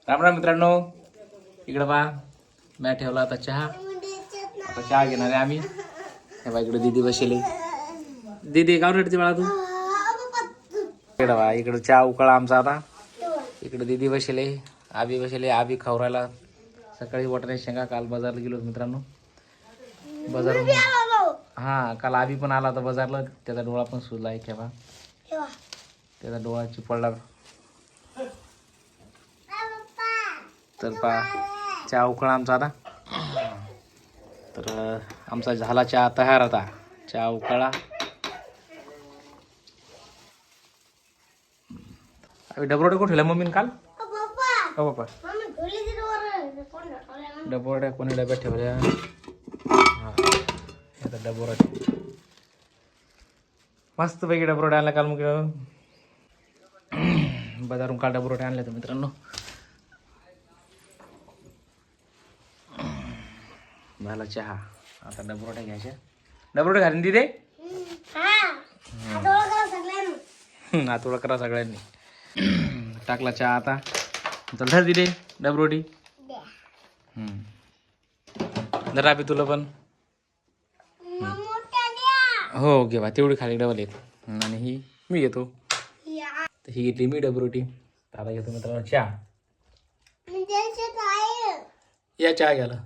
राम राम मित्रांनो, इकडं पहा मी ठेवला आता चहा. आता चहा घेणार आहे आम्ही. हे बा इकडे दीदी बसले. दीदी का रडते बाळा तू? इकडं बा इकडं चहा उकळा आमचा आता. इकडे दीदी बसले, आबी बसले. आबी खवरायला सकाळी वाटणे शेंगा. काल बाजारला गेलो मित्रांनो. बाजारून हा काल आबी पण आला होता बाजारला. त्याचा डोळा पण सुजला आहे केव्हा. त्याचा डोळा चिपडला. तर पा चहा उकळा आमचा आता. तर आमचा झाला चहा तयार आता. चहा उकळा. डबरोडे कुठे ठेवला मम्मीने काल? हो बाप्पा डबोड्या कोणी डब्यात ठेवल्या. हा आता डबोरा मस्त पैकी डबरोडे आणला काल. मग बाजारून काल डबरोडे आणले तर मित्रांनो. झाला चहा. आता डबरोट्या घ्यायच्या. डबरोटे घालून दिदे आतोळा करा सगळ्यांनी. टाकला चहा आता. धर दिदे डबरोटी. जरा बी तुला पण हो घे बा. तेवढी खाली डबल येत. आणि ही मी घेतो. ही घेतली मी डबरोटी. आता घेतो मित्रांनो चहा. या चहा घ्यायला.